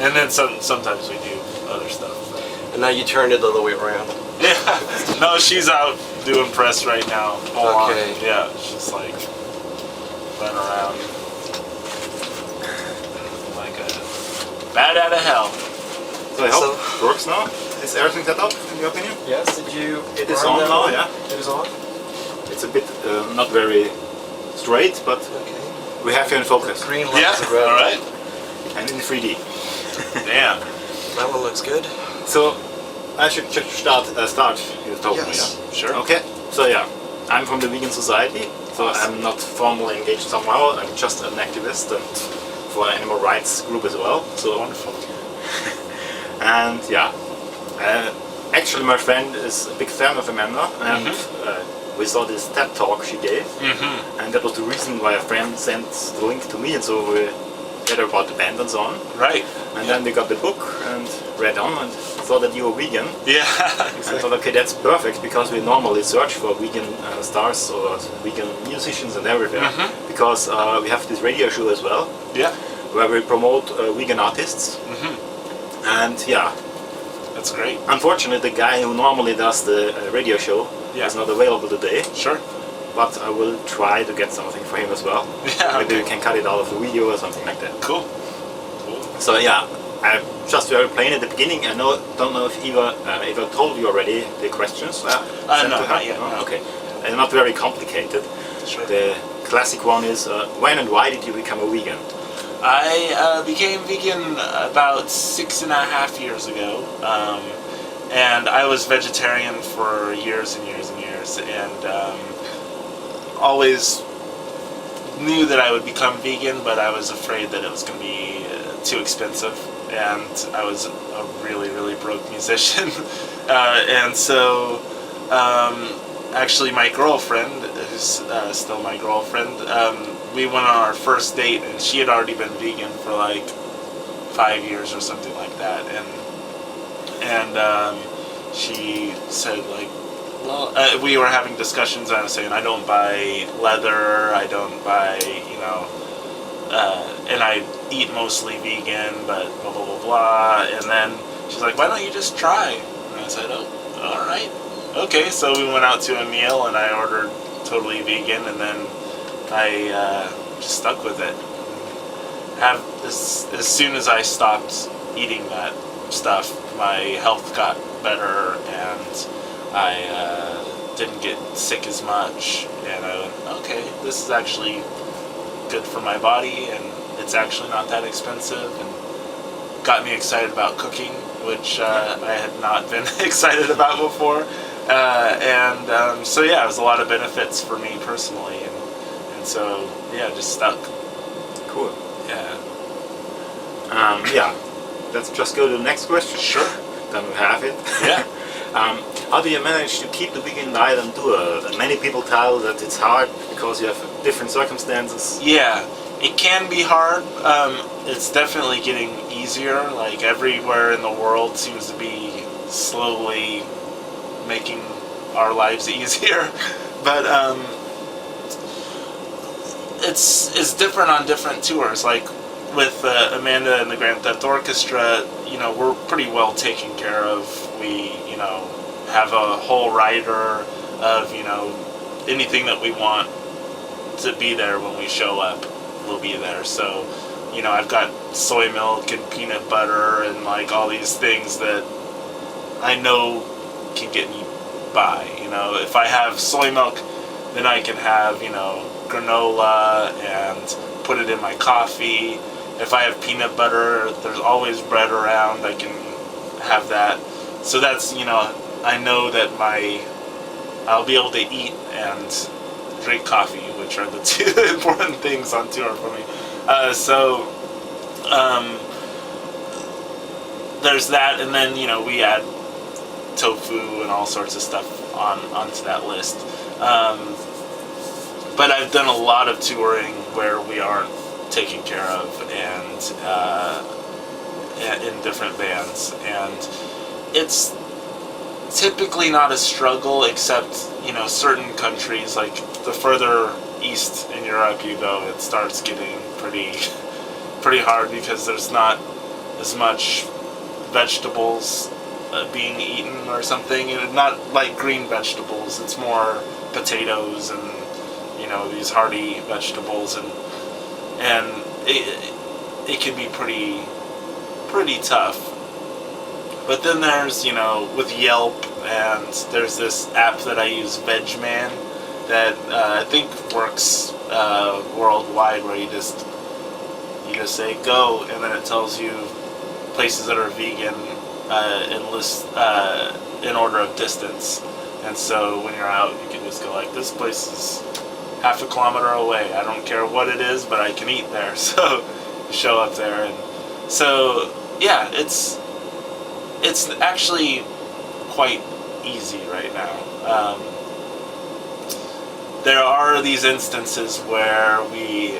And then sometimes we do other stuff. And now you turned it the other way around. Yeah. No, she's out doing press right now. Okay. Yeah, she's like running around like a bat out of hell. So I hope it works now. Is everything set up in your opinion? Yes. Did you? It is on now. Yeah. It is on. It's a bit not very straight, but Okay. we have you in focus. Green lights Yeah. are red. All right. And in 3D. Damn. That one looks good. So I should just start. You told me, Yes. yeah. Sure. Okay. So yeah, I'm from the Vegan Society. So I'm not formally engaged somehow. I'm just an activist and for an animal rights group as well. So Wonderful. and yeah, actually my friend is a big fan of Amanda, and we saw this TED talk she gave, and that was the reason why a friend sent the link to me, and so we read about the band and so on. Right. And then we got the book and read on and saw that you were vegan. Yeah. I thought, okay, that's perfect, because we normally search for vegan stars or vegan musicians and everything, because we have this radio show as well, Yeah. where we promote vegan artists. And yeah, That's great. unfortunately the guy who normally does the radio show is not available today, Sure. but I will try to get something for him as well. Yeah. Maybe we can cut it out of the video or something like that. Cool. Cool. So yeah, I'm just very plain at the beginning. I don't know if Eva told you already the questions. Sent No, to her? not yet. Oh, No. okay, and not very complicated. Sure. The classic one is when and why did you become a vegan? I became vegan about 6.5 years ago, and I was vegetarian for years and years and years, and always knew that I would become vegan, but I was afraid that it was going to be too expensive, and I was a really, really broke musician, and so actually my girlfriend, who's still my girlfriend, we went on our first date, and she had already been vegan for like 5 years or something like that, and she said like, well, we were having discussions, and I was saying I don't buy leather, I don't buy, and I eat mostly vegan, but blah blah blah blah, and then she's like, why don't you just try? And I said, oh, all right, okay. So we went out to a meal, and I ordered totally vegan, and then I just stuck with it. As soon as I stopped eating that stuff, my health got better, and I didn't get sick as much. And I went, okay, this is actually good for my body, and it's actually not that expensive, and got me excited about cooking, which I had not been excited about before. So yeah, it was a lot of benefits for me personally, and so yeah, just stuck. Cool. Yeah. Yeah, let's just go to the next question. Sure. Then we have it. Yeah. How do you manage to keep the vegan diet and do it? Many people tell that it's hard because you have different circumstances. Yeah, it can be hard. It's definitely getting easier. Like everywhere in the world seems to be slowly making our lives easier. But it's different on different tours. Like with Amanda and the Grand Theft Orchestra, we're pretty well taken care of. We, have a whole rider of, anything that we want to be there when we show up, will be there. So, I've got soy milk and peanut butter and like all these things that I know can get me by. If I have soy milk, then I can have, granola and put it in my coffee. If I have peanut butter, there's always bread around, I can have that. So that's, I know that I'll be able to eat and drink coffee, which are the two important things on tour for me. There's that, and then, we add tofu and all sorts of stuff onto that list. But I've done a lot of touring where we aren't taken care of, and in different bands, and it's typically not a struggle, except certain countries, like the further east in Europe you go, it starts getting pretty hard, because there's not as much vegetables being eaten or something. And not like green vegetables. It's more potatoes and these hearty vegetables, and it can be pretty tough. But then there's with Yelp, and there's this app that I use, Vegman, that I think works worldwide, where you just say go, and then it tells you places that are vegan in order of distance. And so when you're out, you can just go like, this place is half a kilometer away. I don't care what it is, but I can eat there. So you show up there, and so yeah, it's actually quite easy right now. There are these instances where we,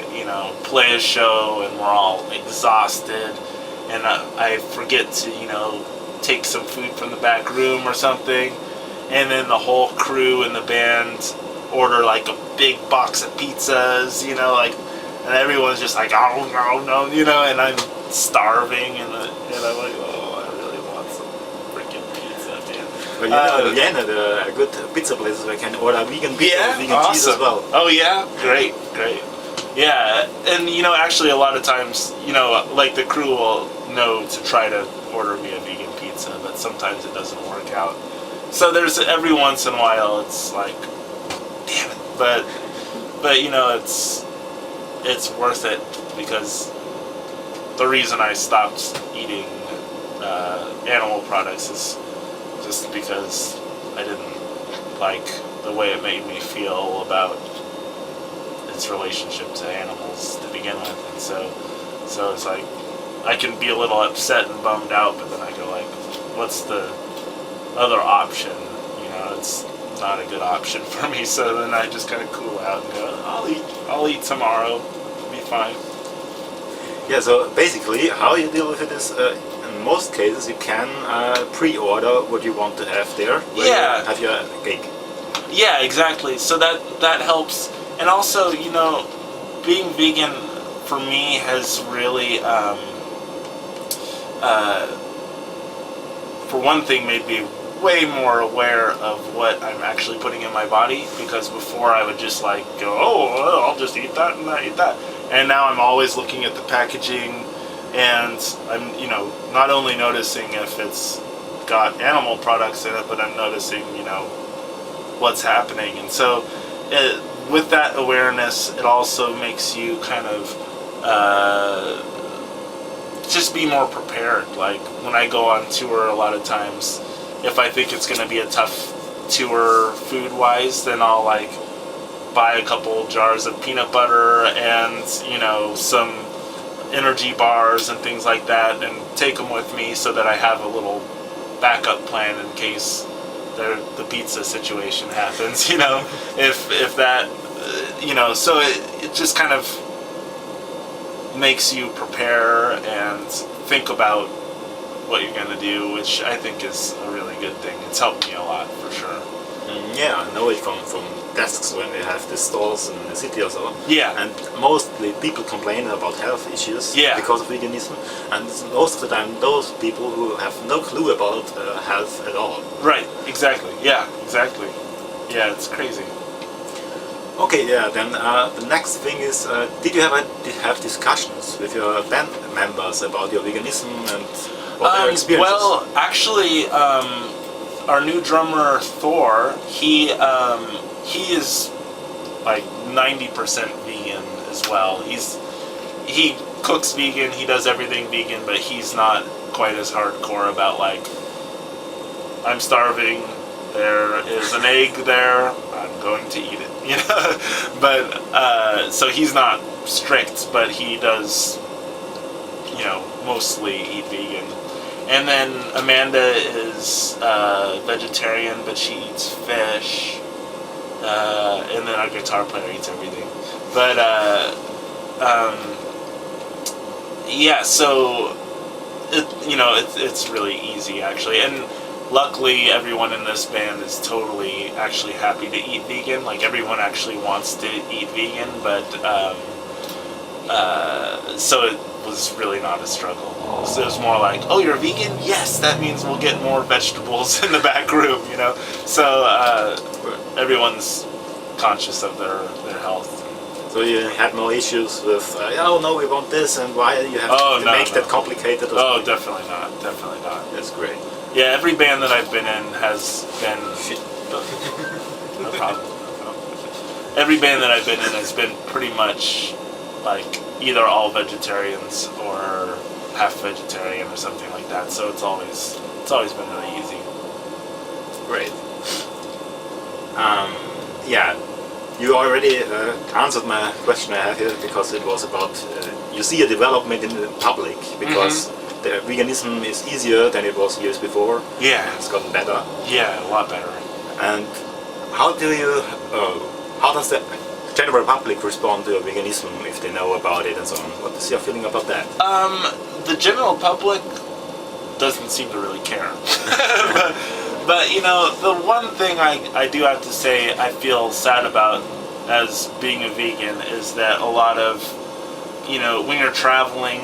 play a show and we're all exhausted, and I forget to, take some food from the back room or something, and then the whole crew and the band order like a big box of pizzas, and everyone's just like, oh no, and I'm starving, and I'm like, oh, I really want some freaking pizza, man. Well, in Vienna, there are good pizza places where you can order vegan pizza and vegan cheese as well. Oh yeah, great. Yeah, and actually a lot of times, like the crew will know to try to order me a vegan pizza, but sometimes it doesn't work out. So there's every once in a while it's like, damn it, but it's worth it, because the reason I stopped eating animal products is just because I didn't like the way it made me feel about its relationship to animals to begin with, and so it's like I can be a little upset and bummed out, but then I go like, what's the other option? It's not a good option for me. So then I just kind of cool out and go, I'll eat tomorrow, it'll be fine. Yeah, so basically how you deal with it is in most cases you can pre-order what you want to have there. You have your cake. Yeah, exactly. So that helps. And also, being vegan for me has really for one thing made me way more aware of what I'm actually putting in my body, because before I would just like go, oh, I'll just eat that and I eat that. And now I'm always looking at the packaging, and I'm, not only noticing if it's got animal products in it, but I'm noticing, what's happening. And so with that awareness, it also makes you kind of just be more prepared. Like when I go on tour, a lot of times, if I think it's going to be a tough tour food-wise, then I'll like buy a couple jars of peanut butter and, some energy bars and things like that, and take them with me so that I have a little backup plan in case the pizza situation happens, if that, so it just kind of makes you prepare and think about what you're going to do, which I think is a really good thing. It's helped me a lot, for sure. Yeah, I know it from desks when they have the stores in the city or so. Yeah. And mostly people complain about health issues because of veganism, and most of the time those people who have no clue about health at all. Right, exactly. Yeah, exactly. Yeah, it's crazy. Okay, yeah, then the next thing is, did you have discussions with your band members about your veganism and what their experiences? Well, actually, our new drummer Thor, he is like 90% vegan as well. He cooks vegan, he does everything vegan, but he's not quite as hardcore about like, I'm starving, there is an egg there, I'm going to eat it, But so he's not strict, but he does, mostly eat vegan. And then Amanda is vegetarian, but she eats fish. And then our guitar player eats everything. But yeah, so it's really easy actually. And luckily, everyone in this band is totally actually happy to eat vegan. Like everyone actually wants to eat vegan, but so was really not a struggle. So it was more like, oh, you're vegan? Yes, that means we'll get more vegetables in the back room, you know? So everyone's conscious of their health. So you had no issues with, oh no, we want this, and why you have to make that complicated? Oh, definitely not. Definitely not. That's great. Yeah, every band that I've been in has been... No problem. Every band that I've been in has been pretty much like either all vegetarians or half vegetarian or something like that. So it's always been really easy. Great. Yeah, you already answered my question I have here, because it was about you see a development in the public, because the veganism is easier than it was years before. Yeah, It's gotten better. yeah, a lot better. And how does the general public respond to veganism if they know about it and so on? What is your feeling about that? The general public doesn't seem to really care. but you know, the one thing I do have to say I feel sad about as being a vegan is that a lot of, you know, when you're traveling,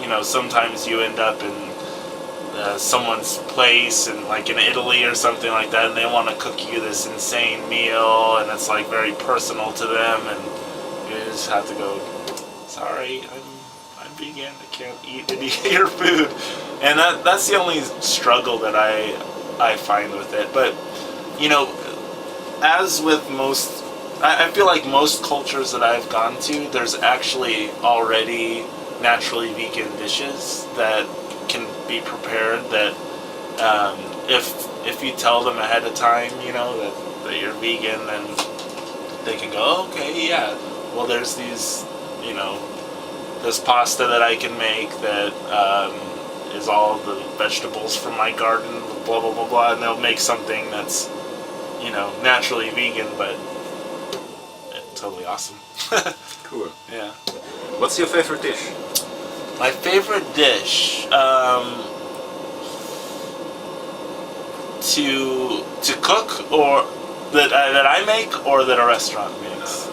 you know, sometimes you end up in someone's place in like in Italy or something like that, and they want to cook you this insane meal, and it's like very personal to them, and you just have to go, sorry, I'm vegan, I can't eat any of your food. And that's the only struggle that I find with it. But you know, as with most, I feel like most cultures that I've gone to, there's actually already naturally vegan dishes that can be prepared, that if you tell them ahead of time, you know, that you're vegan, then they can go, oh, okay, yeah, well, there's these, you know, this pasta that I can make that is all the vegetables from my garden, blah, blah, blah, blah, and they'll make something that's, you know, naturally vegan, but totally awesome. Cool. Yeah. What's your favorite dish? My favorite dish, to cook, or that I make, or that a restaurant makes.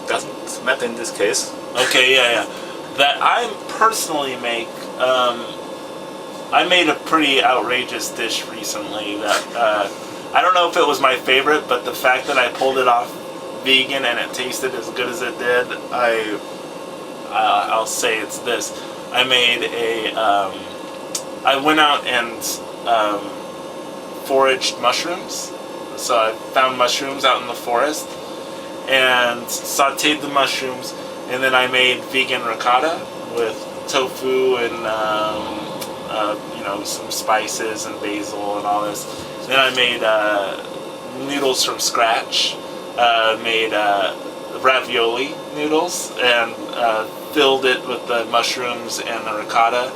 Doesn't matter in this case. Okay, yeah. That I personally make. I made a pretty outrageous dish recently that I don't know if it was my favorite, but the fact that I pulled it off vegan and it tasted as good as it did, I'll say it's this. I made I went out and foraged mushrooms. So I found mushrooms out in the forest and sauteed the mushrooms, and then I made vegan ricotta with tofu and you know, some spices and basil and all this. Then I made noodles from scratch. Made ravioli noodles and filled it with the mushrooms and the ricotta.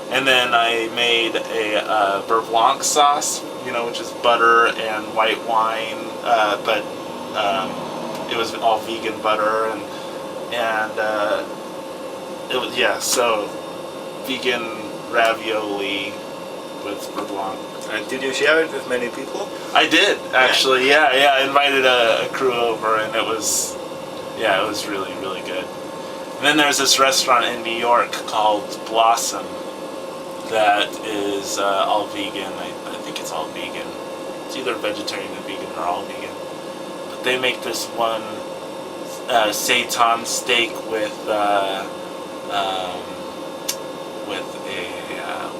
And then I made a beurre blanc sauce, you know, which is butter and white wine, but it was all vegan butter, and it was, yeah, so vegan ravioli with beurre blanc. And did you share it with many people? I did, actually, yeah. I invited a crew over, and it was really, really good. And then there's this restaurant in New York called Blossom that is all vegan. I think it's all vegan. It's either vegetarian or vegan or all vegan. But they make this one seitan steak with a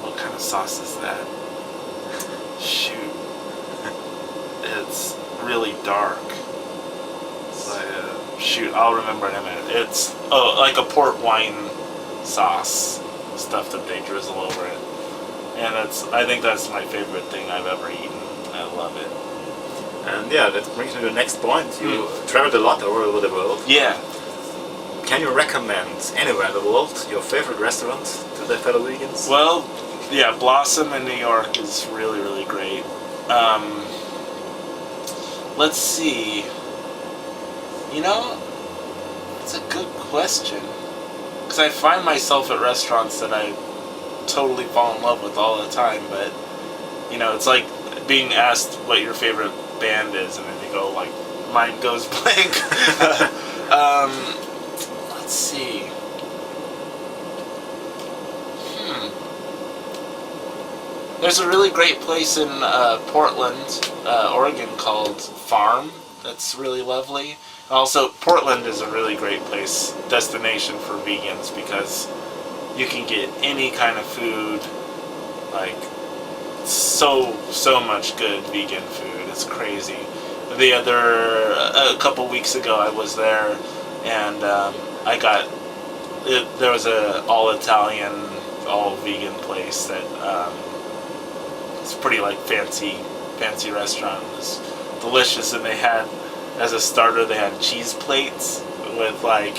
what kind of sauce is that? Shoot. It's really dark. Shoot, I'll remember in a minute. It's like a port wine sauce stuff that they drizzle over it. And I think that's my favorite thing I've ever eaten. I love it. And yeah, that brings me to the next point. You traveled a lot all over the world. Yeah. Can you recommend anywhere in the world your favorite restaurant to the fellow vegans? Well, yeah, Blossom in New York is really, really great. Let's see. You know, it's a good question. Because I find myself at restaurants that I totally fall in love with all the time, but, you know, it's like being asked what your favorite band is, and then you go, like, mind goes blank. Let's see. There's a really great place in Portland, Oregon called Farm. That's really lovely. Also, Portland is a really great destination for vegans, because you can get any kind of food, like so much good vegan food. It's crazy. A couple weeks ago, I was there, and there was a all Italian, all vegan place that it's pretty like fancy restaurant. It was delicious, and they had, as a starter, they had cheese plates with like,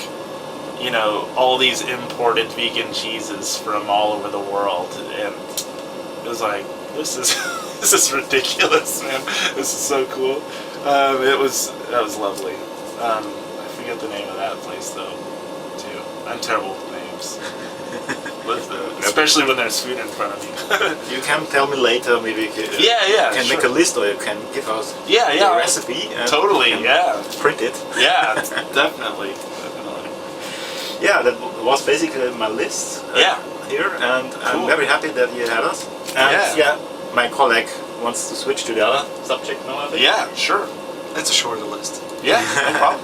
all these imported vegan cheeses from all over the world, and it was like, this is ridiculous, man. This is so cool. That was lovely. I forget the name of that place though, too. I'm terrible with names, especially when there's food in front of me. You can tell me later, maybe. Yeah, can sure. make a list, or you can give us the recipe. And totally, print it. Yeah, definitely. Yeah, that was basically my list. Here, and cool. I'm very happy that you had us. And my colleague wants to switch to the other subject now, I think. Yeah, sure. It's a shorter list. Yeah, no problem.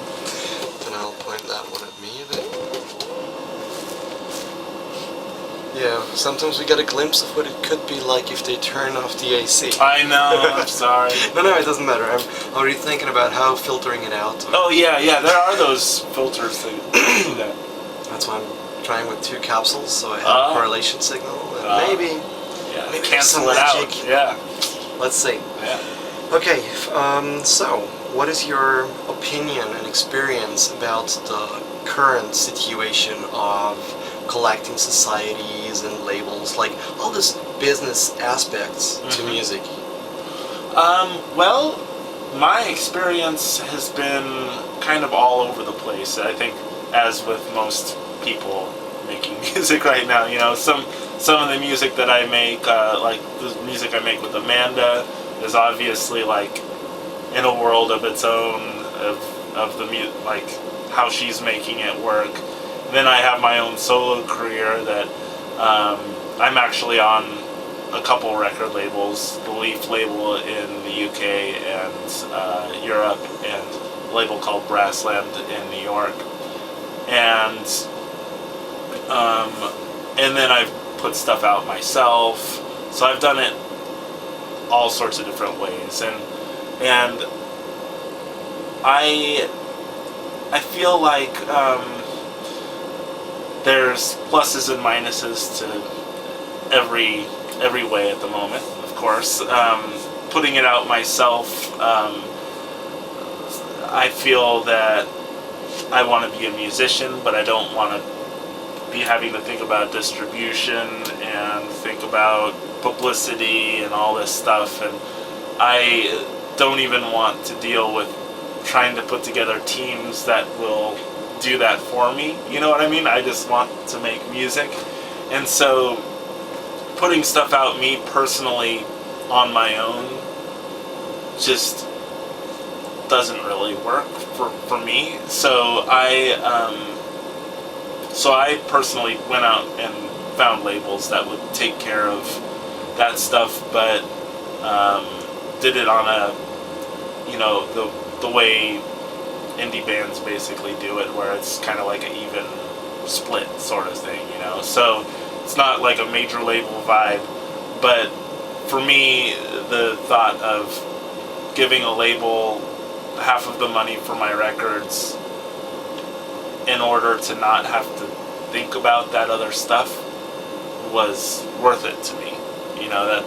Then I'll point that one at me a bit. Yeah, sometimes we get a glimpse of what it could be like if they turn off the AC. I know, I'm sorry. No, it doesn't matter. I'm already thinking about how filtering it out. Oh, yeah, there are those filters that do that. That's why I'm trying with 2 capsules, so I have a correlation signal, and maybe cancel some it magic. out. Yeah. Let's see. Yeah. Okay, so what is your opinion and experience about the current situation of collecting societies and labels, like all this business aspects to music? Well, my experience has been kind of all over the place. I think, as with most people making music right now, some of the music that I make, like the music I make with Amanda, is obviously like in a world of its own, of the like how she's making it work. Then I have my own solo career that I'm actually on a couple record labels, the Leaf label in the UK and Europe, and a label called Brassland in New York. And then I've put stuff out myself, so I've done it all sorts of different ways, and I feel like there's pluses and minuses to every way at the moment. Of course, putting it out myself, I feel that I want to be a musician, but I don't want to be having to think about distribution and think about publicity and all this stuff, and I don't even want to deal with trying to put together teams that will do that for me. You know what I mean? I just want to make music, and so putting stuff out me personally on my own just doesn't really work for me. So I personally went out and found labels that would take care of that stuff, but did it on a, the way indie bands basically do it, where it's kind of like an even split sort of thing, So it's not like a major label vibe, but for me, the thought of giving a label half of the money for my records in order to not have to think about that other stuff was worth it to me.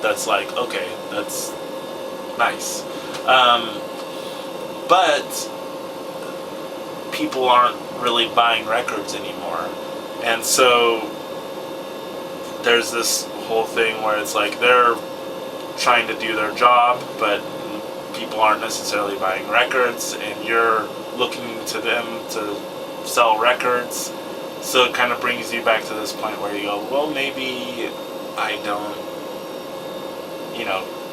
That's like, okay, that's nice. But people aren't really buying records anymore. And so there's this whole thing where it's like they're trying to do their job, but people aren't necessarily buying records, and you're looking to them to sell records. So it kind of brings you back to this point where you go, well, maybe I don't,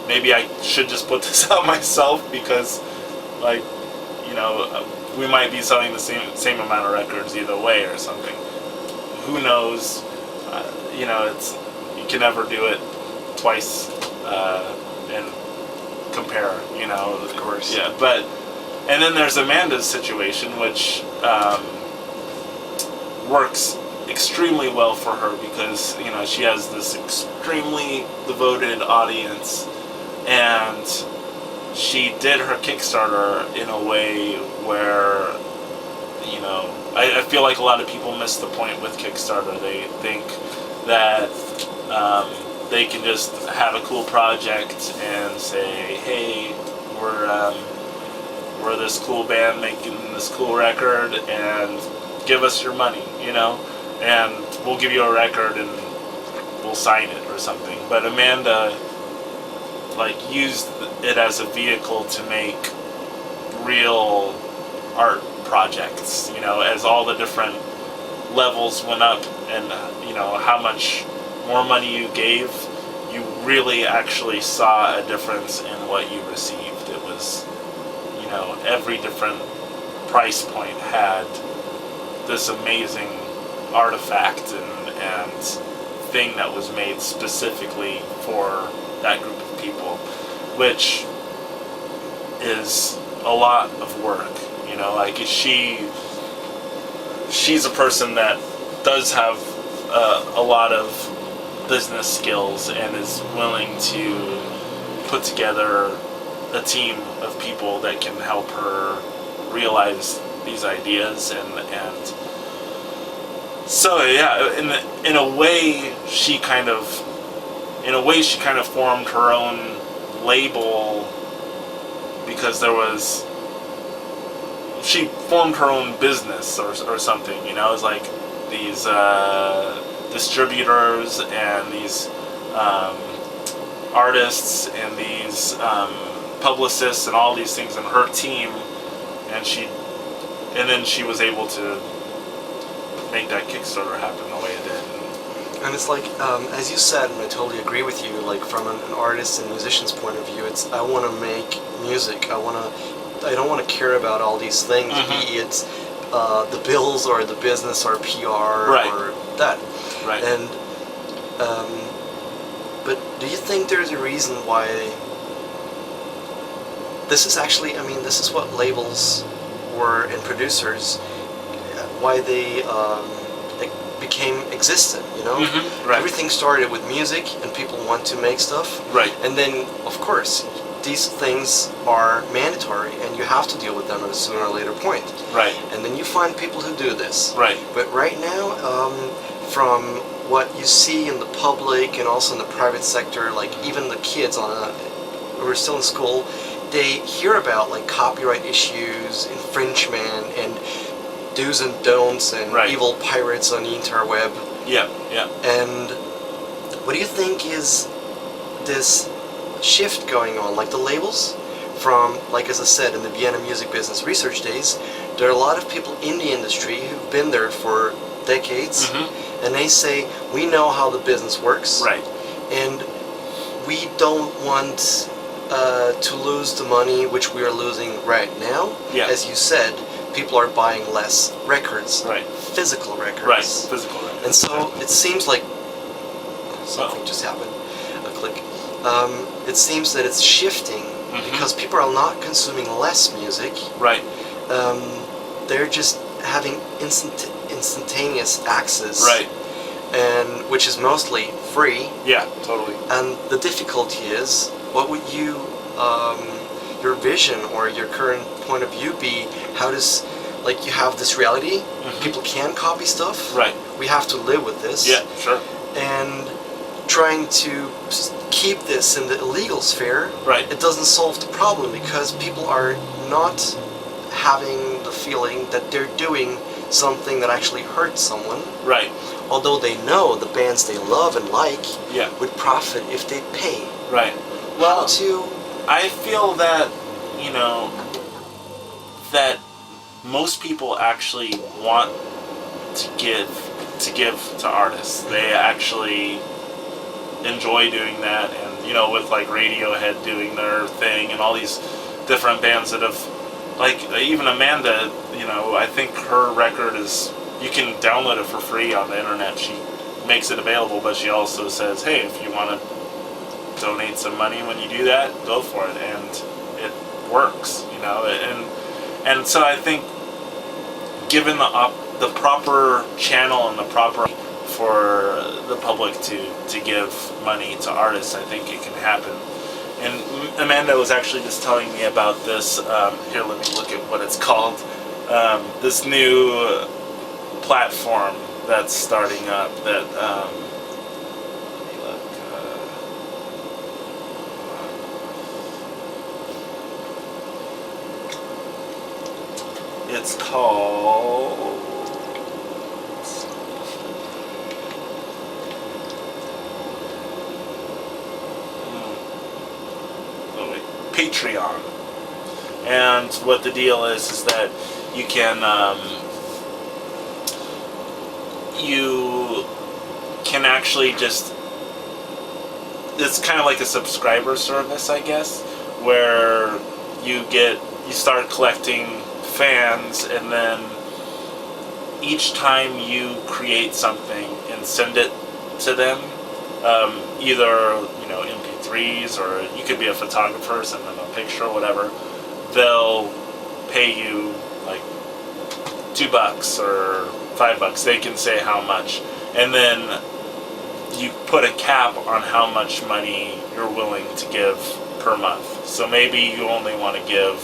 maybe I should just put this out myself, because, like, we might be selling the same amount of records either way or something. Who knows? You can never do it twice and compare, you know. Of course. Yeah, and then there's Amanda's situation, which works extremely well for her because, you know, she has this extremely devoted audience, and she did her Kickstarter in a way where, you know, I feel like a lot of people miss the point with Kickstarter. They think that they can just have a cool project and say, hey, we're this cool band making this cool record and give us your money, you know, and we'll give you a record and we'll sign it or something. But Amanda, like, used it as a vehicle to make real art projects, you know, as all the different levels went up and, you know, how much more money you gave, you really actually saw a difference in what you received. It was, you know, every different price point had this amazing artifact and thing that was made specifically for that group of people, which is a lot of work, you know. Like, she's a person that does have a lot of business skills and is willing to put together a team of people that can help her realize these ideas, and so yeah, in a way she kind of formed her own label, because she formed her own business or something, you know. It's like these distributors and these artists and these publicists and all these things in her team, and then she was able to make that Kickstarter happen the way it did. And it's like, as you said, and I totally agree with you, like from an artist and musician's point of view, it's, I want to make music. I don't want to care about all these things, be it the bills or the business or PR or that. Right. And, but do you think there's a reason why this is actually, I mean, this is what labels were and producers, why they became existent, you know? Right. Everything started with music and people want to make stuff. Right. And then, of course, these things are mandatory and you have to deal with them at a sooner or later point. Right. And then you find people who do this. Right. But right now, from what you see in the public and also in the private sector, like even the kids who are still in school, they hear about like copyright issues, infringement, and do's and don'ts, and evil pirates on the interweb. Yeah, yeah. And what do you think is this shift going on? Like the labels from, like as I said, in the Vienna music business research days, there are a lot of people in the industry who've been there for decades, and they say, we know how the business works, and we don't want to lose the money which we are losing right now. As you said, people are buying less records, physical records. Physical records. And so it seems like something just happened, a click. It seems that it's shifting because people are not consuming less music. They're just having instantaneous access. And which is mostly free. Yeah, totally. And the difficulty is, what would you, your vision or your current point of view be? How does, like, you have this reality, people can copy stuff. We have to live with this. Yeah, sure. And trying to keep this in the illegal sphere, it doesn't solve the problem because people are not having the feeling that they're doing something that actually hurts someone. Although they know the bands they love and like would profit if they pay. Well, I feel that, you know, that most people actually want to give to artists. They actually enjoy doing that, and, you know, with like Radiohead doing their thing and all these different bands that have, like, even Amanda, you know, I think her record is, you can download it for free on the internet. She makes it available, but she also says, hey, if you want to donate some money when you do that, go for it, and it works, you know. And so I think, given the proper channel and the proper for the public to give money to artists, I think it can happen. And Amanda was actually just telling me about this. Here, let me look at what it's called. This new platform that's starting up that. Let me look. It's called. Patreon. And what the deal is that you can actually just, it's kind of like a subscriber service, I guess, where you start collecting fans, and then each time you create something and send it to them, either, you know, MP3s, or you could be a photographer, send them a picture or whatever, they'll pay you like $2 or $5. They can say how much, and then you put a cap on how much money you're willing to give per month. So maybe you only want to give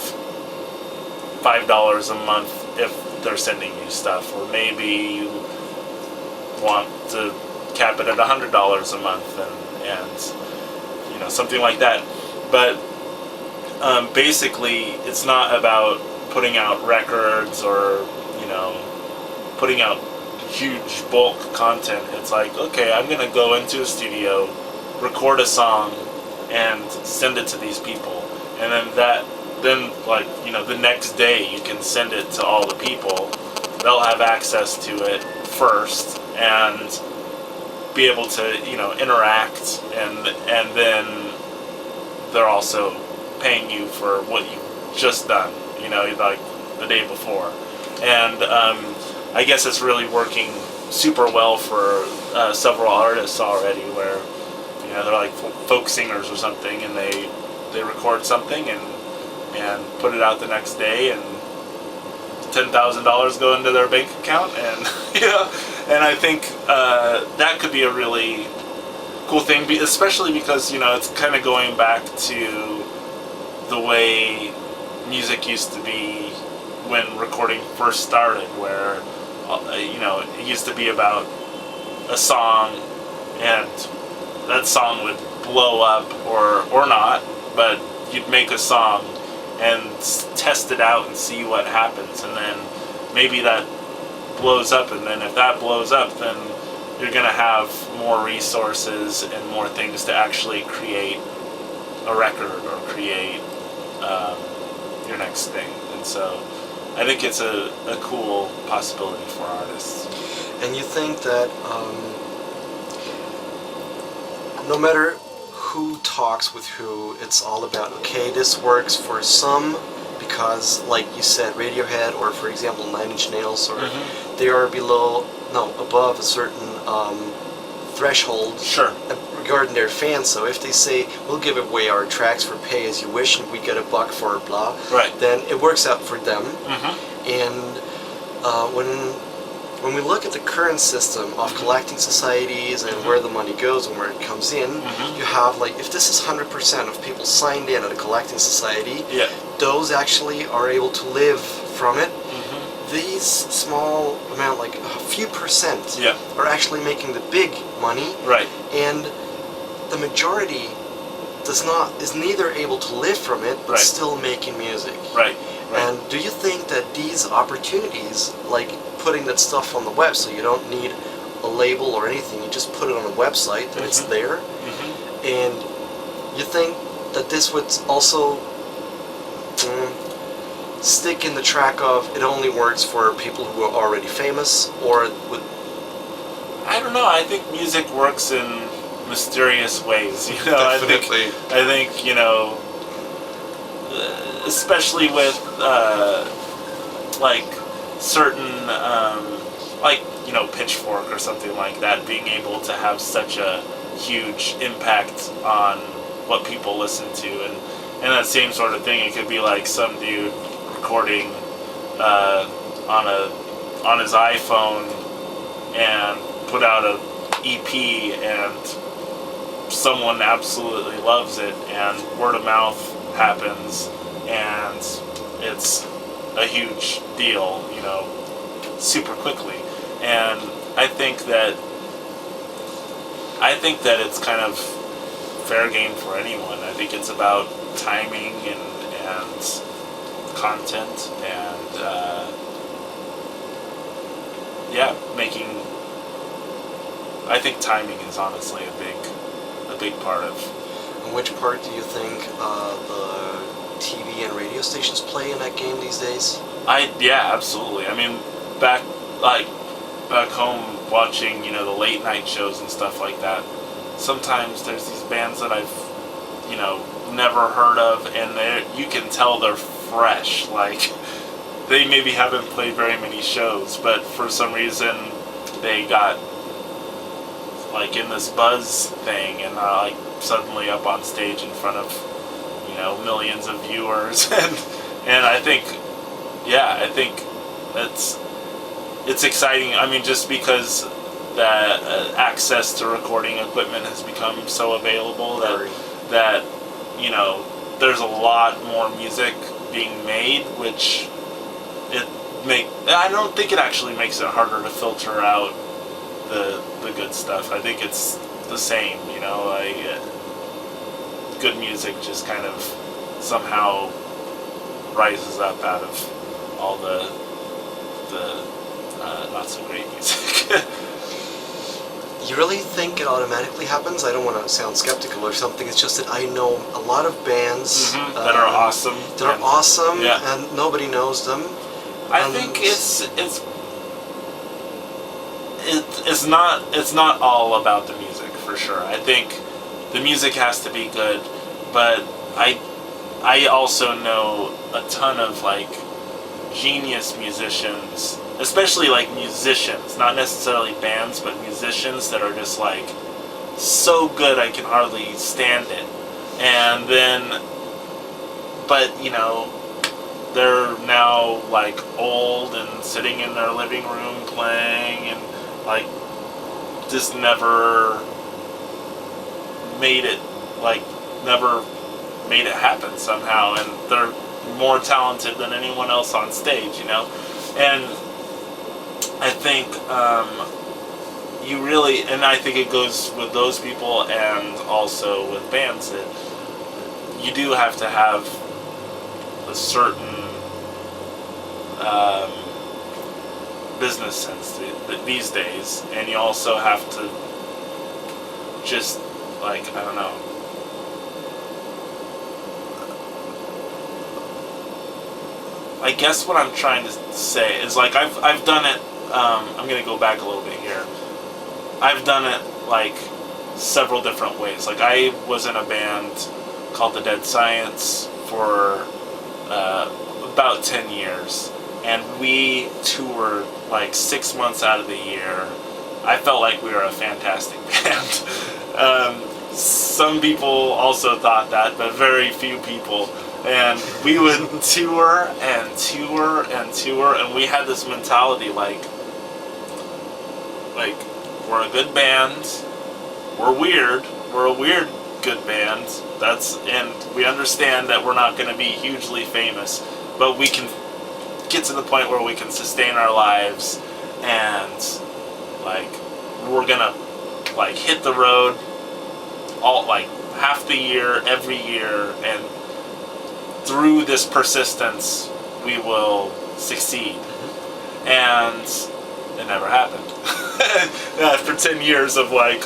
$5 a month if they're sending you stuff, or maybe you want to cap it at $100 a month, and you know, something like that. But basically, it's not about putting out records or, you know, putting out huge bulk content. It's like, okay, I'm gonna go into a studio, record a song, and send it to these people, and then like, you know, the next day you can send it to all the people. They'll have access to it first and be able to, you know, interact, and then they're also paying you for what you've just done, you know, like the day before. And I guess it's really working super well for several artists already, where, you know, they're like folk singers or something, and they record something and put it out the next day, and $10,000 go into their bank account, and you know, and I think that could be a really cool thing, especially because, you know, it's kind of going back to the way music used to be when recording first started, where, you know, it used to be about a song, and that song would blow up or not, but you'd make a song and test it out and see what happens, and then maybe that blows up, and then if that blows up, then you're going to have more resources and more things to actually create a record or create your next thing. And so I think it's a cool possibility for artists. And you think that no matter who talks with who, it's all about, okay, this works for some because, like you said, Radiohead, or for example 9 Inch Nails, or they are above a certain threshold, sure, regarding their fans. So if they say, we'll give away our tracks for pay as you wish and we get $1 for blah, right, then it works out for them. And when we look at the current system of collecting societies and where the money goes and where it comes in, you have, like, if this is 100% of people signed in at a collecting society, those actually are able to live from it. These small amount, like a few percent, are actually making the big money, right, and the majority is neither able to live from it but still making music. Right. And do you think that these opportunities, like putting that stuff on the web, so you don't need a label or anything, you just put it on a website and it's there, and you think that this would also stick in the track of it only works for people who are already famous, or would... I don't know. I think music works in mysterious ways. You know, Definitely. I think, you know, especially with like certain like, you know, Pitchfork or something like that being able to have such a huge impact on what people listen to, and that same sort of thing. It could be like some dude recording on his iPhone and put out a EP, and someone absolutely loves it, and word of mouth happens, and it's a huge deal, you know, super quickly. And I think that it's kind of fair game for anyone. I think it's about timing and content, and making. I think timing is honestly a big part of. And which part do you think the TV and radio stations play in that game these days? Absolutely. I mean, back home watching, you know, the late night shows and stuff like that. Sometimes there's these bands that I've, you know, never heard of, and you can tell they're fresh. Like, they maybe haven't played very many shows, but for some reason they got like in this buzz thing, and are like suddenly up on stage in front of, you know, millions of viewers, and I think it's exciting. I mean, just because that access to recording equipment has become so available that you know, there's a lot more music being made, which I don't think it actually makes it harder to filter out the good stuff. I think it's the same, you know, good music just kind of somehow rises up out of all the not so great music. You really think it automatically happens? I don't want to sound skeptical or something. It's just that I know a lot of bands that are awesome. And nobody knows them. I think it's not all about the music, for sure. I think the music has to be good, but I also know a ton of like genius musicians, especially like musicians, not necessarily bands, but musicians that are just like so good I can hardly stand it. And then, but you know, they're now like old and sitting in their living room playing, and like just never made it happen somehow, and they're more talented than anyone else on stage, you know. And I think you really, and I think it goes with those people and also with bands, that you do have to have a certain business sense these days, and you also have to just like, I don't know, I guess what I'm trying to say is like I've done it. I'm gonna go back a little bit here. I've done it like several different ways. Like I was in a band called The Dead Science for about 10 years, and we toured like 6 months out of the year. I felt like we were a fantastic band. Some people also thought that, but very few people. And we would tour and tour and tour, and we had this mentality like we're a good band, we're a weird good band. And we understand that we're not going to be hugely famous, but we can get to the point where we can sustain our lives, and like we're gonna like hit the road all like half the year, every year, and through this persistence we will succeed. And it never happened. After 10 years of like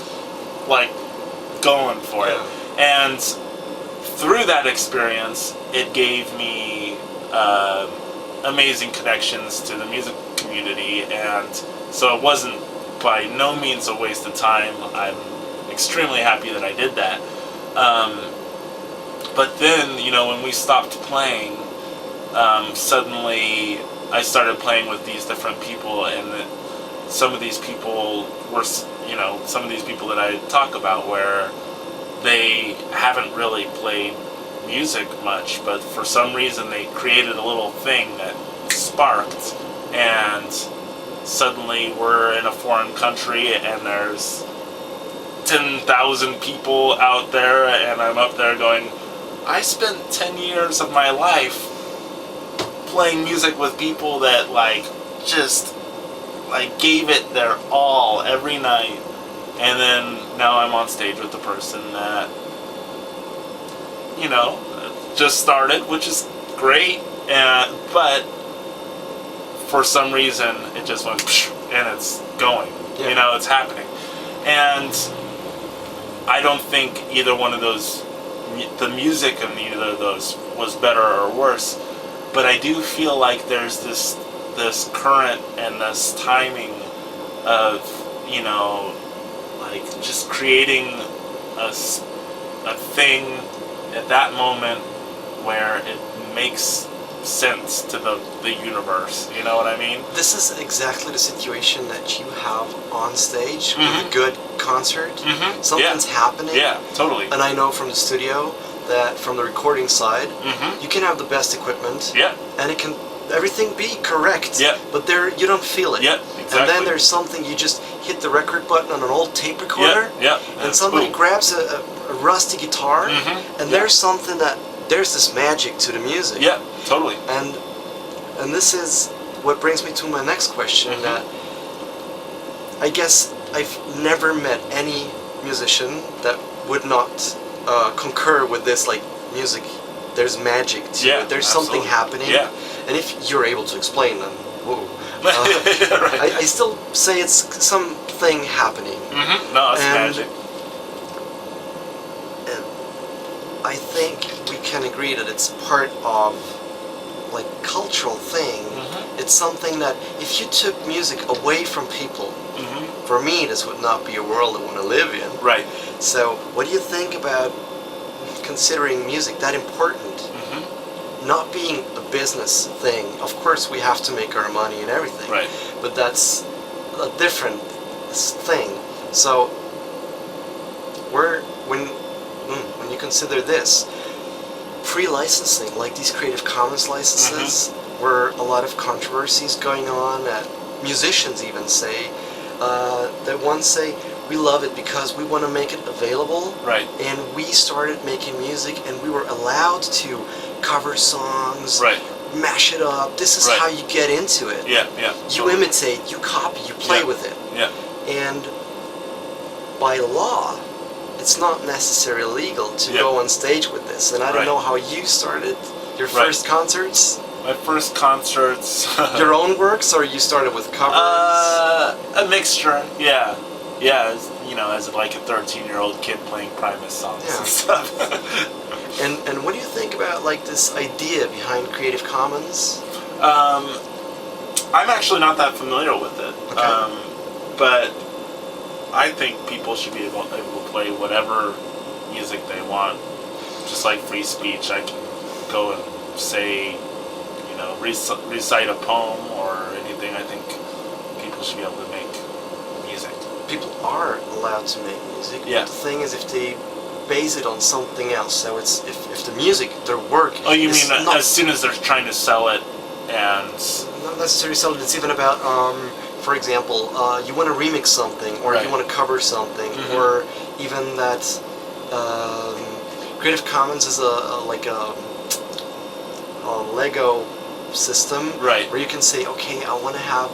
going for it. And through that experience, it gave me amazing connections to the music community, and so it wasn't by no means a waste of time. I'm extremely happy that I did that. But then, you know, when we stopped playing, suddenly I started playing with these different people, and some of these people were, you know, some of these people that I talk about, where they haven't really played music much, but for some reason they created a little thing that sparked, and suddenly we're in a foreign country and there's 10,000 people out there, and I'm up there going, I spent 10 years of my life playing music with people that just gave it their all every night, and then now I'm on stage with the person that just started, which is great, but for some reason it just went and it's going. Yeah. It's happening, and I don't think either one of those, the music of either of those was better or worse, but I do feel like there's this current and this timing of just creating a thing at that moment where it makes sense to the universe. You know what I mean? This is exactly the situation that you have on stage with a good concert. Something's happening. Yeah, totally. And I know from the studio that from the recording side, you can have the best equipment. Yeah. And it can everything be correct. Yeah. But there you don't feel it. Yeah, exactly. And then there's something, you just hit the record button on an old tape recorder. Yeah. And somebody boom. grabs a rusty guitar, and there's something there's this magic to the music. Yeah, totally. And this is what brings me to my next question, that I guess I've never met any musician that would not concur with this, music, there's magic to it, there's something happening. Yeah. And if you're able to explain, then whoa. Right. I still say it's something happening. No, it's magic. I think we can agree that it's part of cultural thing. It's something that if you took music away from people, for me this would not be a world I want to live in. Right. So what do you think about considering music that important? Not being a business thing. Of course we have to make our money and everything. Right. But that's a different thing. So when you consider this, free licensing, like these Creative Commons licenses, where a lot of controversies going on, musicians even say, that one say, we love it because we want to make it available. Right. And we started making music and we were allowed to cover songs, Right. mash it up. This is how you get into it. Yeah. You imitate, you copy, you play with it. Yeah. And by law, it's not necessarily legal to go on stage with this. And I don't know how you started your first concerts. My first concerts. Your own works, or you started with covers? A mixture. Yeah. As a 13-year-old kid playing Primus songs and stuff. And what do you think about this idea behind Creative Commons? I'm actually not that familiar with it. Okay. But I think people should be able to play whatever music they want. Just like free speech, I can go and say, recite a poem or anything. I think people should be able to make music. People are allowed to make music. Yeah. But the thing is, if they base it on something else, so it's if the music, their work. Oh, you is mean not, as soon as they're trying to sell it, and not necessarily something. It's even about, for example, you want to remix something, or you want to cover something, or even that Creative Commons is a Lego system, where you can say, okay, I want to have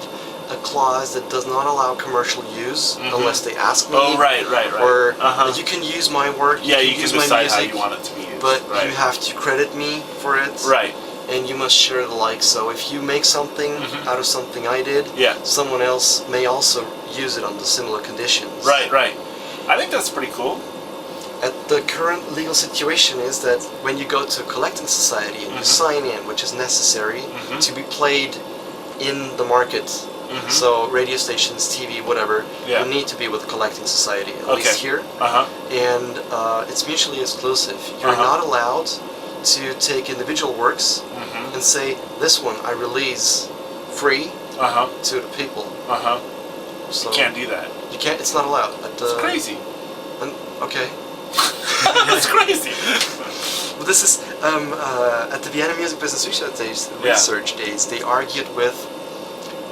a clause that does not allow commercial use unless they ask me. Oh, right. Or you can use my work. Yeah, you use can my decide music, how you want it to be used. but you have to credit me for it. Right. And you must share the likes. So if you make something out of something I did, someone else may also use it under similar conditions. Right. I think that's pretty cool. The current legal situation is that when you go to a collecting society and you sign in, which is necessary to be played in the market, so radio stations, TV, whatever, you need to be with a collecting society, at least here. And it's mutually exclusive. You're not allowed to take individual works and say, this one I release free to the people. So you can't do that. You can't. It's not allowed. It's crazy. Okay. It's It's crazy. Well, this is at the Vienna Music Business Research Days. They argued with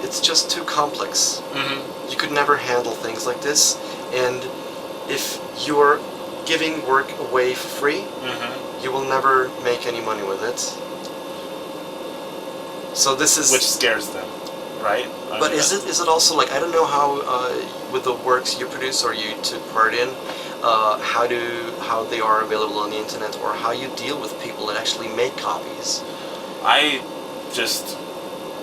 it's just too complex. You could never handle things like this, and if you're giving work away for free, you will never make any money with it. So this is which scares them, right? But is it also like, I don't know how with the works you produce or you took part in, how they are available on the internet, or how you deal with people that actually make copies? I just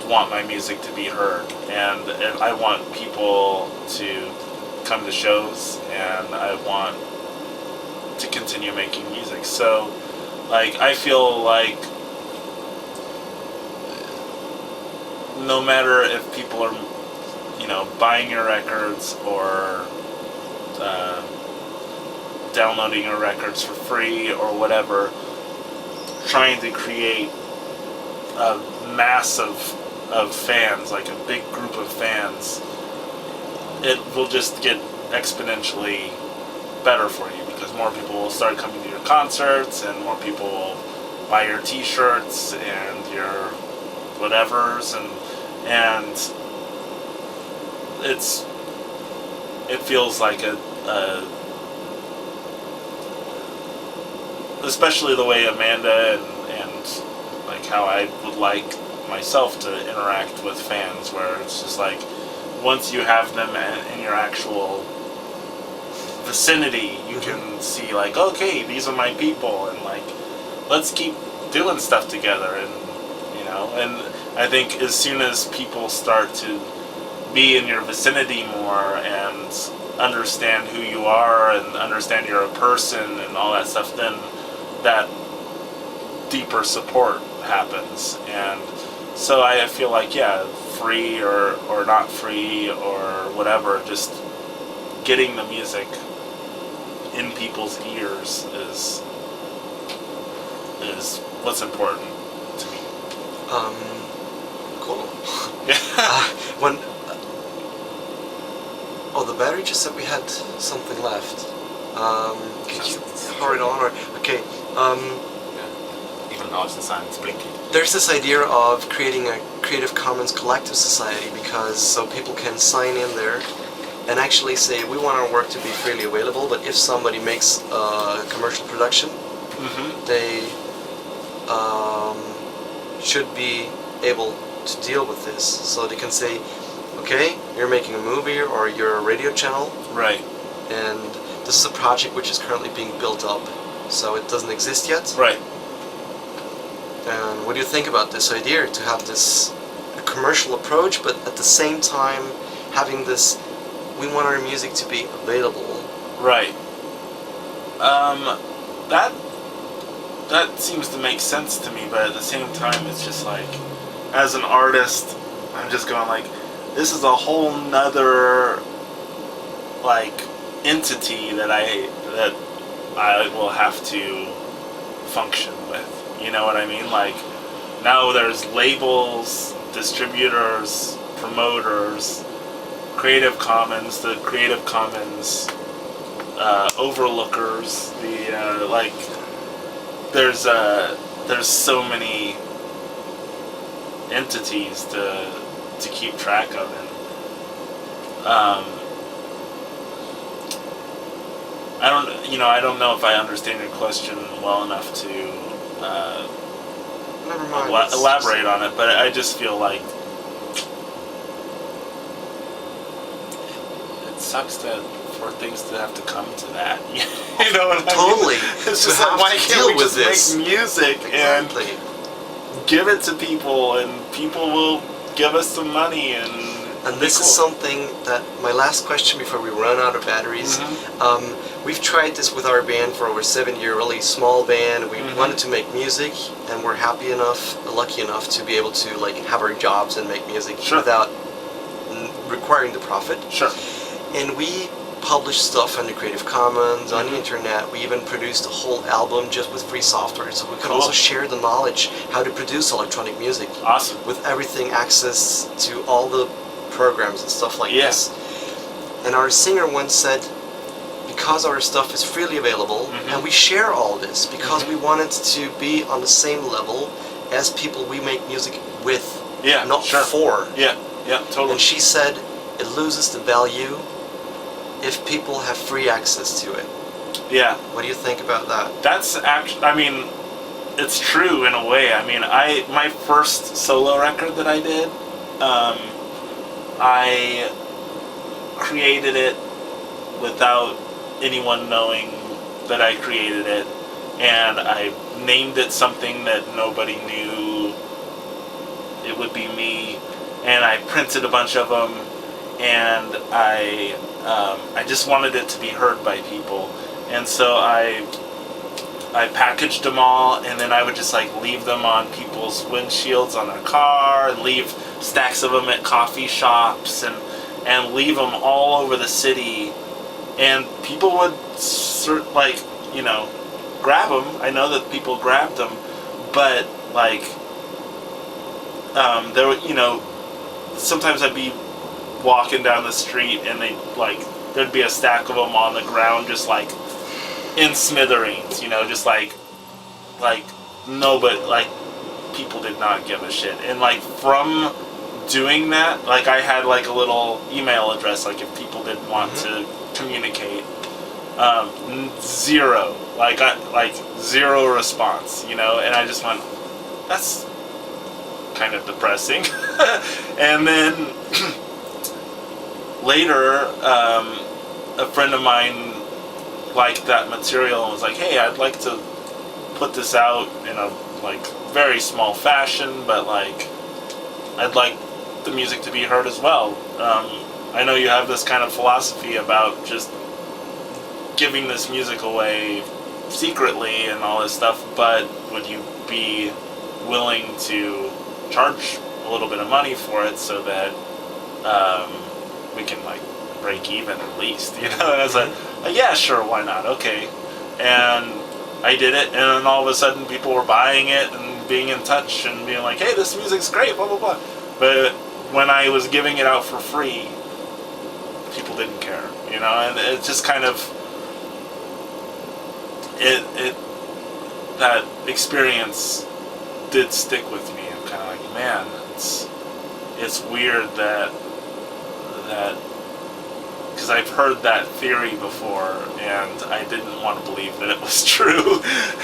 want my music to be heard, and I want people to come to shows, and I want to continue making music. So, like, I feel like no matter if people are, buying your records or downloading your records for free or whatever, trying to create a mass of fans, like a big group of fans, it will just get exponentially better for you, because more people will start coming to your concerts, and more people will buy your t-shirts and your whatevers, and it feels like a especially the way Amanda and like how I would like myself to interact with fans, where it's just like, once you have them in your actual vicinity, you can see like, okay, these are my people, and like, let's keep doing stuff together, and and I think as soon as people start to be in your vicinity more and understand who you are and understand you're a person and all that stuff, then that deeper support happens. And so I feel like, yeah, free or not free or whatever, just getting the music in people's ears is what's important to me. Cool. Yeah. The battery just said we had something left. Could you power it on? Or okay. Even now the sign is blinking. There's this idea of creating a Creative Commons collective society, because so people can sign in there and actually say, we want our work to be freely available, but if somebody makes a commercial production, they should be able to deal with this. So they can say, okay, you're making a movie or you're a radio channel, Right. and this is a project which is currently being built up, so it doesn't exist yet. Right. And what do you think about this idea to have this commercial approach, but at the same time having this, we want our music to be available? Right. That seems to make sense to me, but at the same time, it's just like, as an artist, I'm just going like, this is a whole nother like entity that I will have to function with. You know what I mean? Like, now there's labels, distributors, promoters, Creative Commons, the Creative Commons overlookers, the like, there's so many entities to keep track of, and I don't know if I understand your question well enough to Never mind. elaborate on it, but I just feel like it sucks for things to have to come to that. You know what I mean? Totally. It's To just have like, why to can't deal we with just this? make music Exactly. and give it to people, and people will give us some money, and this is something that, my last question before we run out of batteries. We've tried this with our band for over 7 years, really small band. We wanted to make music, and we're lucky enough to be able to like have our jobs and make music without requiring the profit. Sure. And we published stuff on the Creative Commons, on the internet. We even produced a whole album just with free software, so we could also share the knowledge how to produce electronic music. Awesome. With everything, access to all the programs and stuff like this. And our singer once said, because our stuff is freely available, and we share all this because we want it to be on the same level as people we make music with, not for. Yeah, totally. And she said it loses the value if people have free access to it. Yeah. What do you think about that? That's actually, I mean, it's true in a way. I mean, my first solo record that I did, I created it without anyone knowing that I created it, and I named it something that nobody knew it would be me, and I printed a bunch of them, and I just wanted it to be heard by people, and so I packaged them all, and then I would just like leave them on people's windshields on their car, and leave stacks of them at coffee shops, and leave them all over the city, and people would like, you know, grab them. I know that people grabbed them, but like there were, you know, sometimes I'd be walking down the street and there'd be a stack of them on the ground just like in smithereens, you know, just like nobody, like people did not give a shit. And like from doing that, like I had like a little email address, like if people did want to communicate, zero, like zero response, you know, and I just went, that's kind of depressing. And then later, a friend of mine liked that material and was like, hey, I'd like to put this out in a like very small fashion, but like I'd like the music to be heard as well. I know you have this kind of philosophy about just giving this music away secretly and all this stuff, but would you be willing to charge a little bit of money for it so that we can like break even at least, you know? And I was like, yeah, sure, why not? Okay. And I did it, and then all of a sudden people were buying it and being in touch and being like, hey, this music's great, blah, blah, blah. But when I was giving it out for free, people didn't care, you know? And it just kind of, that experience did stick with me. I'm kind of like, man, it's weird that because I've heard that theory before, and I didn't want to believe that it was true,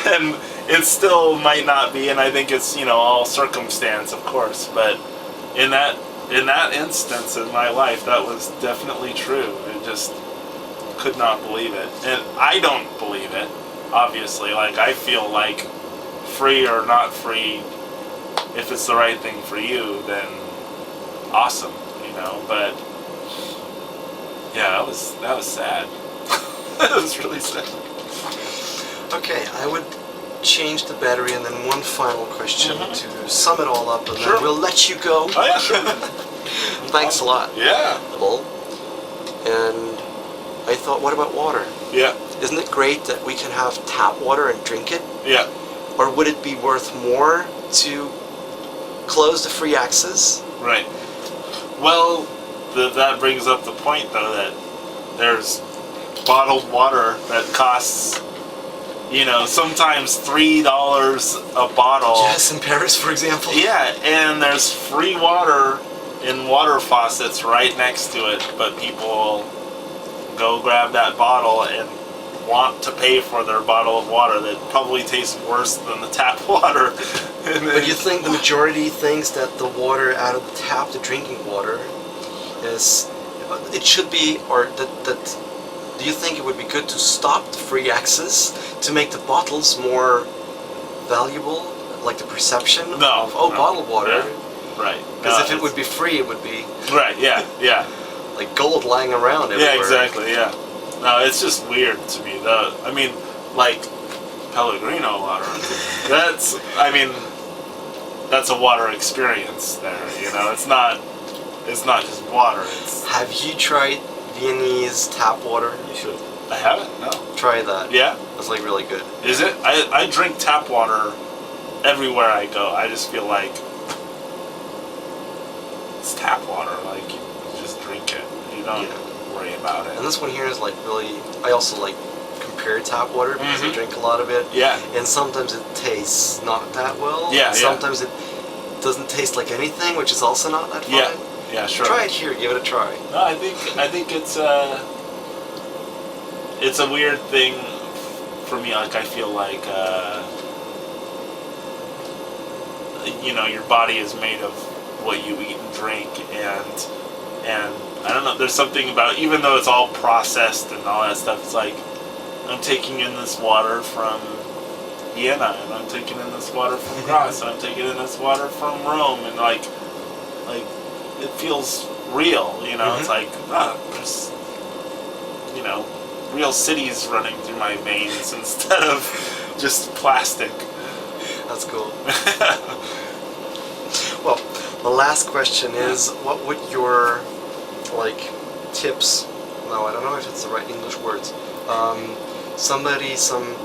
and it still might not be, and I think it's, you know, all circumstance, of course, but in that instance in my life, that was definitely true. I just could not believe it, and I don't believe it, obviously. Like, I feel like free or not free, if it's the right thing for you, then awesome, you know, but yeah, that was sad. That was really sad. Okay, I would change the battery, and then one final question to sum it all up, and Sure. then we'll let you go. Oh yeah, sure. Thanks a lot. Yeah. Paul. And I thought, what about water? Yeah. Isn't it great that we can have tap water and drink it? Yeah. Or would it be worth more to close the free access? Right. Well, that brings up the point, though, that there's bottled water that costs, you know, sometimes $3 a bottle. Yes, in Paris, for example. Yeah, and there's free water in water faucets right next to it, but people go grab that bottle and want to pay for their bottle of water that probably tastes worse than the tap water. But you think the majority thinks that the water out of the tap, the drinking water, is, it should be, or that do you think it would be good to stop the free access to make the bottles more valuable, like the perception of bottled water? Yeah. Right. Because if it would be free, it would be right. Yeah. like gold lying around everywhere. Yeah, exactly. Yeah. No, it's just weird to me. I mean, like Pellegrino water. That's a water experience there. You know, it's not just water. Have you tried Viennese tap water? You should. I haven't. No. Try that. Yeah. It's like really good. Is it? I drink tap water everywhere I go. I just feel like it's tap water. Like you just drink it. You don't worry worry about it. And this one here is like really. I also like compare tap water because I drink a lot of it. Yeah. And sometimes it tastes not that well. Yeah, and sometimes it doesn't taste like anything, which is also not that fun. Yeah. Yeah, sure. Try it here. Give it a try. No, I think it's a weird thing for me. Like, I feel like your body is made of what you eat and drink, and I don't know. There's something about, even though it's all processed and all that stuff, it's like I'm taking in this water from Vienna, and I'm taking in this water from Graz, and I'm taking in this water from Rome, and like it feels real, It's like, there's, real cities running through my veins instead of just plastic. That's cool. Well, the last question is, what would your, tips, no, I don't know if it's the right English words, some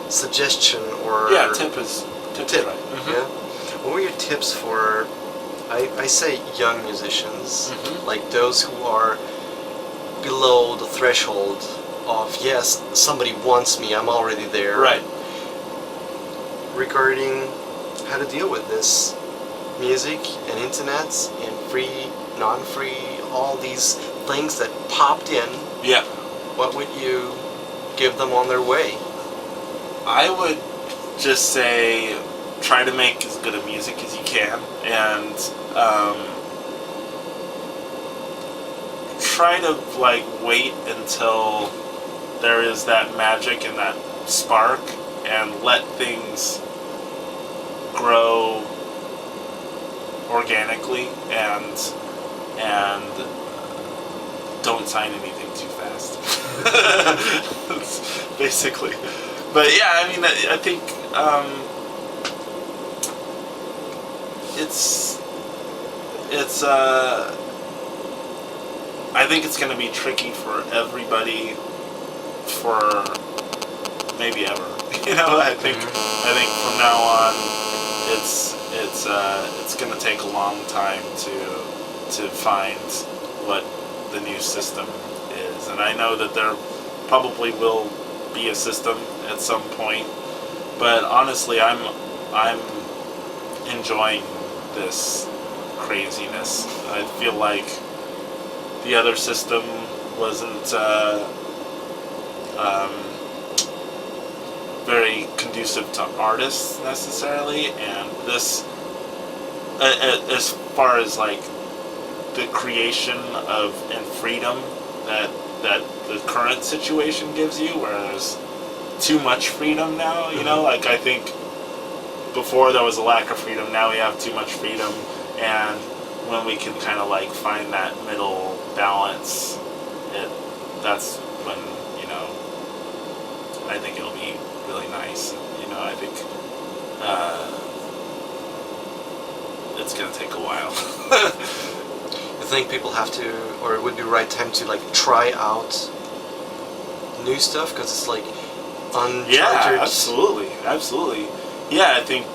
suggestion or... Yeah, tip is right. Yeah? What were your tips for, I say young musicians, like those who are below the threshold of, yes, somebody wants me, I'm already there. Right. Regarding how to deal with this music and internet and free, non-free, all these things that popped in. Yeah. What would you give them on their way? I would just say try to make as good a music as you can, and try to wait until there is that magic and that spark, and let things grow organically, and don't sign anything too fast. That's basically. But yeah, I mean, I think I think it's going to be tricky for everybody for maybe ever. I think from now on it's going to take a long time to find what the new system is, and I know that there probably will be a system at some point, but honestly, I'm enjoying this craziness. I feel like the other system wasn't very conducive to artists necessarily, and this, as far as the creation of and freedom that the current situation gives you, where there's too much freedom now, I think before there was a lack of freedom, now we have too much freedom, and when we can kind of find that middle balance, that's when, I think it'll be really nice. I think it's gonna take a while. I think people have to, or it would be the right time to try out new stuff, because it's uncharted. Yeah, absolutely. Yeah, I think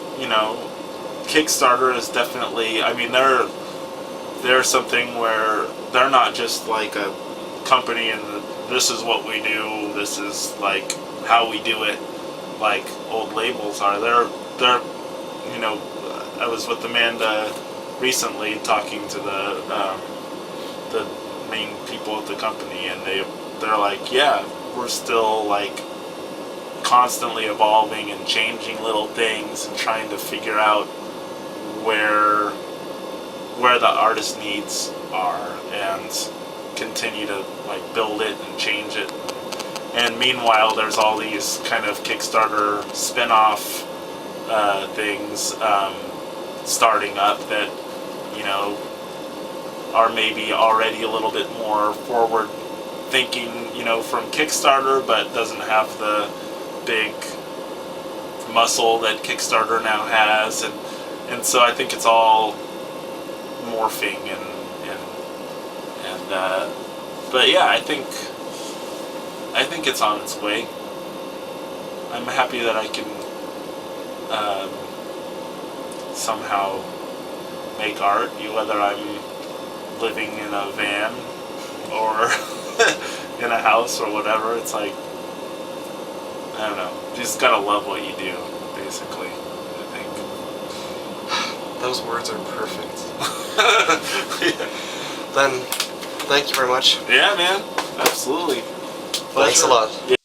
Kickstarter is definitely. I mean, they're something where they're not just a company and this is what we do. This is how we do it. Like old labels are. They're. I was with Amanda recently talking to the main people at the company, and they're like, yeah, we're still constantly evolving and changing little things and trying to figure out where the artist needs are, and continue to build it and change it. And meanwhile, there's all these kind of Kickstarter spin-off things starting up that are maybe already a little bit more forward thinking, from Kickstarter, but doesn't have the big muscle that Kickstarter now has, and so I think it's all morphing and but yeah, I think it's on its way. I'm happy that I can somehow make art, whether I'm living in a van or in a house or whatever. It's like, I don't know. You just gotta love what you do, basically. I think. Those words are perfect. Yeah. Then, thank you very much. Yeah, man. Absolutely. Thanks a lot. Yeah.